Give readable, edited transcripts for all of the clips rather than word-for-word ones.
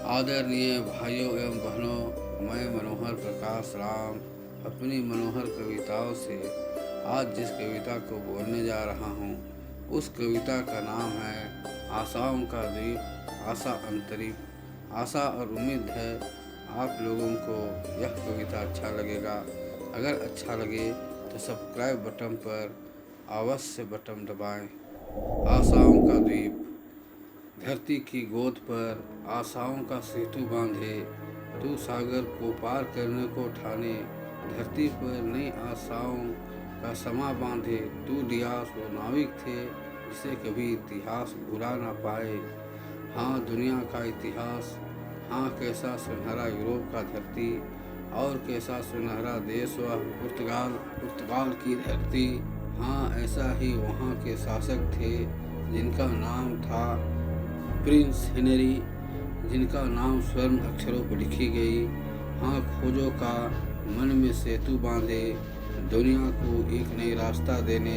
आदरणीय भाइयों एवं बहनों, मैं मनोहर प्रकाश राम अपनी मनोहर कविताओं से आज जिस कविता को बोलने जा रहा हूँ उस कविता का नाम है आशाओं का द्वीप, आशा अंतरिप। आशा और उम्मीद है आप लोगों को यह कविता अच्छा लगेगा। अगर अच्छा लगे तो सब्सक्राइब बटन पर अवश्य बटन दबाएं। आशाओं का द्वीप। धरती की गोद पर आशाओं का सेतु बांधे, तू सागर को पार करने को ठाने। धरती पर नई आशाओं का समा बांधे, तू डियास वो नाविक थे जिसे कभी इतिहास भुला ना पाए। हाँ दुनिया का इतिहास, हाँ कैसा सुनहरा यूरोप का धरती, और कैसा सुनहरा देश वह पुर्तगाल की धरती। हाँ ऐसा ही वहाँ के शासक थे जिनका नाम था प्रिंस हेनरी, जिनका नाम स्वर्ण अक्षरों पर लिखी गई। हाँ खोजों का मन में सेतु बांधे, दुनिया को एक नई रास्ता देने।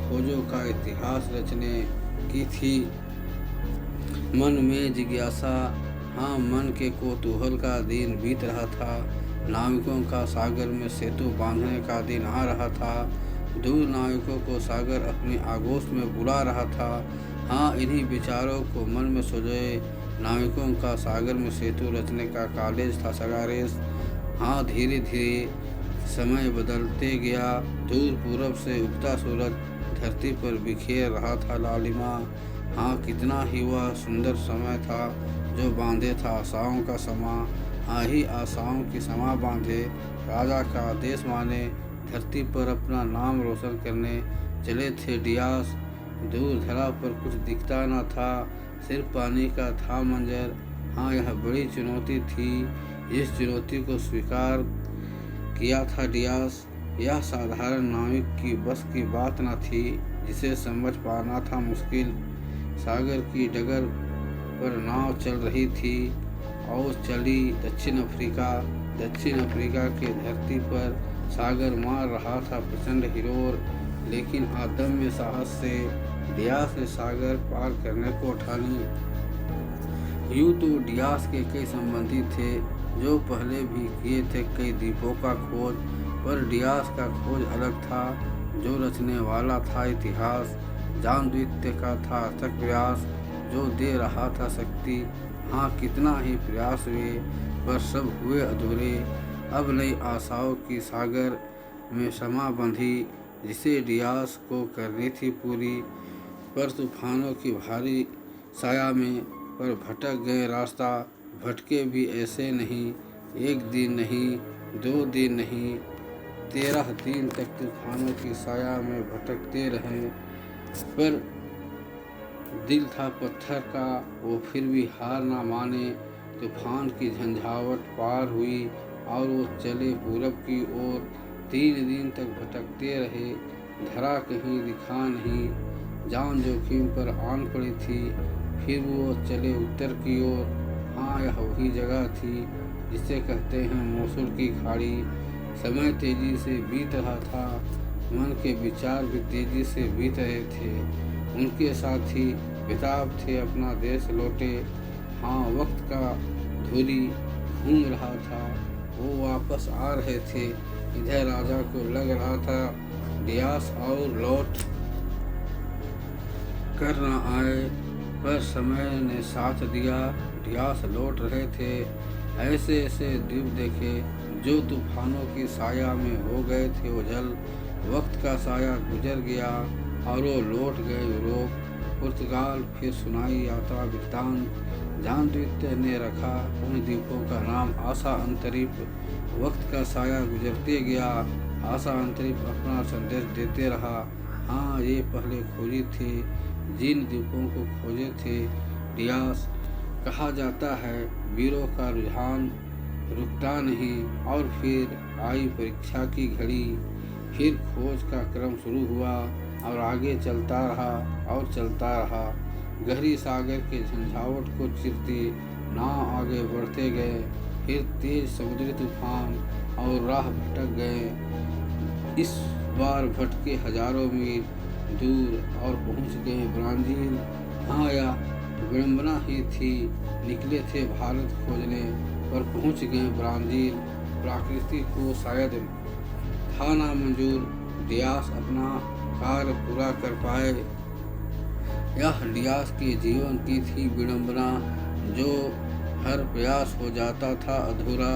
खोजों का इतिहास रचने की थी मन में जिज्ञासा। हाँ मन के कौतूहल का दिन बीत रहा था, नाविकों का सागर में सेतु बांधने का दिन आ रहा था। दूर नाविकों को सागर अपनी आगोश में बुला रहा था। हाँ इन्हीं विचारों को मन में सोचे नाविकों का सागर में सेतु रचने का कॉलेज था सगारेस। हाँ धीरे धीरे समय बदलते गया, दूर पूरब से उगता सूरज धरती पर बिखेर रहा था लालिमा। हाँ कितना ही वह सुंदर समय था जो बांधे था आशाओं का समा। हाँ ही आशाओं की समा बांधे राजा का आदेश माने, धरती पर अपना नाम रोशन करने चले थे डियास। दूर धरा पर कुछ दिखता न था, सिर्फ पानी का था मंजर। हाँ यह बड़ी चुनौती थी, इस चुनौती को स्वीकार किया था डियास। यह साधारण नाविक की बस की बात न थी, जिसे समझ पाना था मुश्किल। सागर की डगर पर नाव चल रही थी और चली दक्षिण अफ्रीका के धरती पर सागर मार रहा था प्रचंड हिलोर। लेकिन अदम्य साहस से डियास ने सागर पार करने को ठानी। यूँ तो डियास के कई संबंधी थे जो पहले भी किए थे कई द्वीपों का खोज, पर डियास का खोज अलग था। जो रचने वाला था इतिहास, जामद्वितीय का था अथक प्रयास, जो दे रहा था शक्ति। हाँ कितना ही प्रयास हुए पर सब हुए अधूरे। अब नई आशाओं की सागर में समा बंधी, जिसे डियास को करनी थी पूरी। पर तूफानों की भारी साया में पर भटक गए रास्ता। भटके भी ऐसे नहीं, एक दिन नहीं, 2 दिन नहीं, 13 दिन तक तूफानों की साया में भटकते रहे। पर दिल था पत्थर का, वो फिर भी हार ना माने। तूफान की झंझावट पार हुई और वो चले पूरब की ओर। 3 दिन तक भटकते रहे, धरा कहीं दिखा नहीं, जान जोखिम पर आन पड़ी थी। फिर वो चले उत्तर की ओर। हाँ यह वही जगह थी जिसे कहते हैं मोसुल की खाड़ी। समय तेजी से बीत रहा था, मन के विचार भी तेजी से बीत रहे थे। उनके साथी बेताब थे अपना देश लौटे। हाँ वक्त का धूरी घूम रहा था, वो वापस आ रहे थे। इधर राजा को लग रहा था डियास और लौट कर न आए, पर समय ने साथ दिया, डियास लौट रहे थे। ऐसे ऐसे द्वीप देखे जो तूफानों की साया में हो गए थे ओझल। वक्त का साया गुजर गया और वो लौट गए यूरोप पुर्तगाल। फिर सुनाई यात्रा वृत्तांत, जामद्वितीय ने रखा उन द्वीपों का नाम आशा अंतरिप। वक्त का साया गुजरते गया, आशा अंतरिप अपना संदेश देते रहा। हाँ ये पहले खोजी थे जिन द्वीपों को खोजे थे डियास। कहा जाता है वीरों का रुझान रुकता नहीं, और फिर आई परीक्षा की घड़ी। फिर खोज का क्रम शुरू हुआ और आगे चलता रहा। गहरी सागर के झंझावट को चिरते नाव आगे बढ़ते गए। फिर तेज समुद्री तूफान और राह भटक गए। इस बार भटके हजारों मील दूर और पहुंच गए ब्राज़ील। हाँ या विडंबना ही थी। निकले थे भारत खोजने, पर पहुंच गए ब्राज़ील। प्रकृति को शायद था ना मंजूर, डियास अपना कार्य पूरा कर पाए। यह डियास के जीवन की थी विडंबना, जो हर प्रयास हो जाता था अधूरा।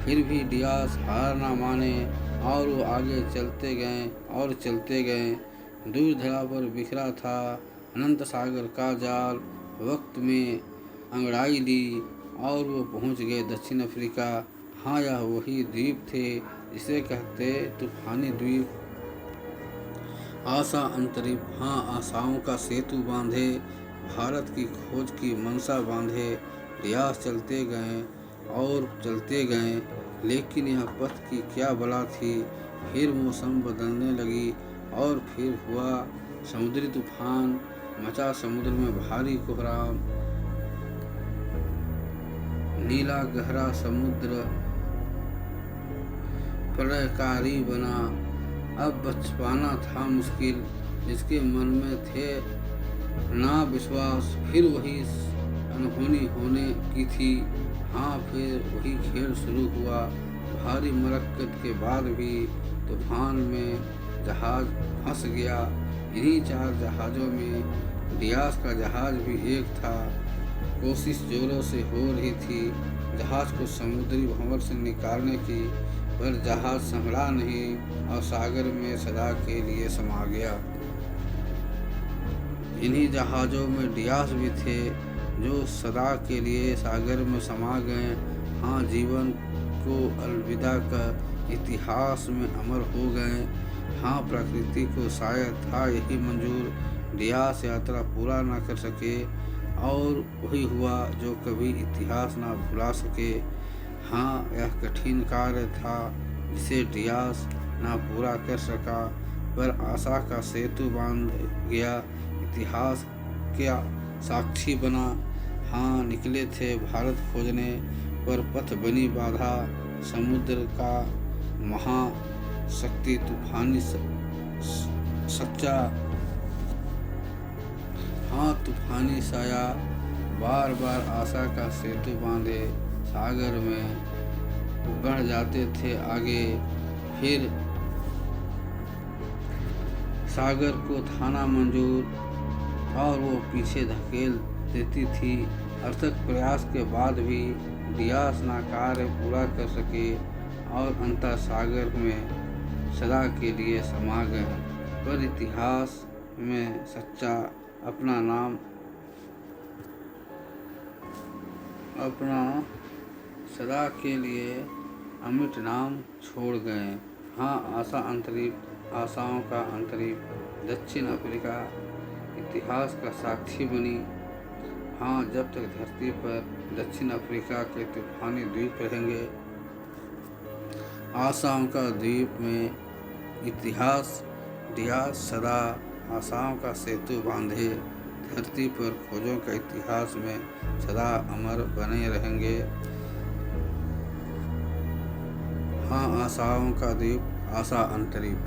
फिर भी डियास हार ना माने, और वो आगे चलते गए। दूर धरा पर बिखरा था अनंत सागर का जाल। वक्त में अंगड़ाई ली और वो पहुंच गए दक्षिण अफ्रीका। हाँ, यह वही द्वीप थे जिसे कहते तूफानी द्वीप। आशा अंतरिप, हाँ, आशाओं का सेतु बांधे, भारत की खोज की मनसा बांधे। डियास चलते गए, लेकिन यह पथ की क्या बला थी। फिर मौसम बदलने लगी और फिर हुआ समुद्री तूफान। मचा समुद्र में भारी कोहराम, नीला गहरा समुद्र प्रलयकारी बना। अब बच पाना था मुश्किल, जिसके मन में थे ना विश्वास। फिर वही अनहोनी होने की थी। हाँ, फिर वही खेल शुरू हुआ। भारी मशक्कत के बाद भी तूफान में जहाज फंस गया। इन्हीं 4 जहाज़ों में डियास का जहाज भी एक था। कोशिश जोरों से हो रही थी जहाज को समुद्री भंवर से निकालने की, पर जहाज संभला नहीं और सागर में सदा के लिए समा गया। इन्हीं जहाज़ों में डियास भी थे, जो सदा के लिए सागर में समा गए। हाँ, जीवन को अलविदा कर इतिहास में अमर हो गए। हाँ, प्रकृति को शायद था यही मंजूर, डियास यात्रा पूरा न कर सके, और वही हुआ जो कभी इतिहास ना भुला सके। हाँ, यह कठिन कार्य था जिसे डियास ना पूरा कर सका, पर आशा का सेतु बांध गया, इतिहास क्या साक्षी बना। हाँ, निकले थे भारत खोजने, पर पथ बनी बाधा। समुद्र का महाशक्ति तूफानी सच्चा, हाँ, तूफानी साया बार बार आशा का सेतु बांधे। सागर में बढ़ जाते थे आगे, फिर सागर को थाना मंजूर और वो पीछे धकेल देती थी। अथक प्रयास के बाद भी डियास ना कार्य पूरा कर सके और अंतर सागर में सदा के लिए समा गए, पर इतिहास में सच्चा अपना सदा के लिए अमिट नाम छोड़ गए। हाँ, आशाओं का अंतरिप दक्षिण अफ्रीका इतिहास का साक्षी बनी। हाँ, जब तक धरती पर दक्षिण अफ्रीका के तूफानी द्वीप रहेंगे, आशाओं का द्वीप में इतिहास डियास सदा आशाओं का सेतु बांधे। धरती पर खोजों का इतिहास में सदा अमर बने रहेंगे। हाँ, आशाओं का द्वीप, आशा अंतरिप।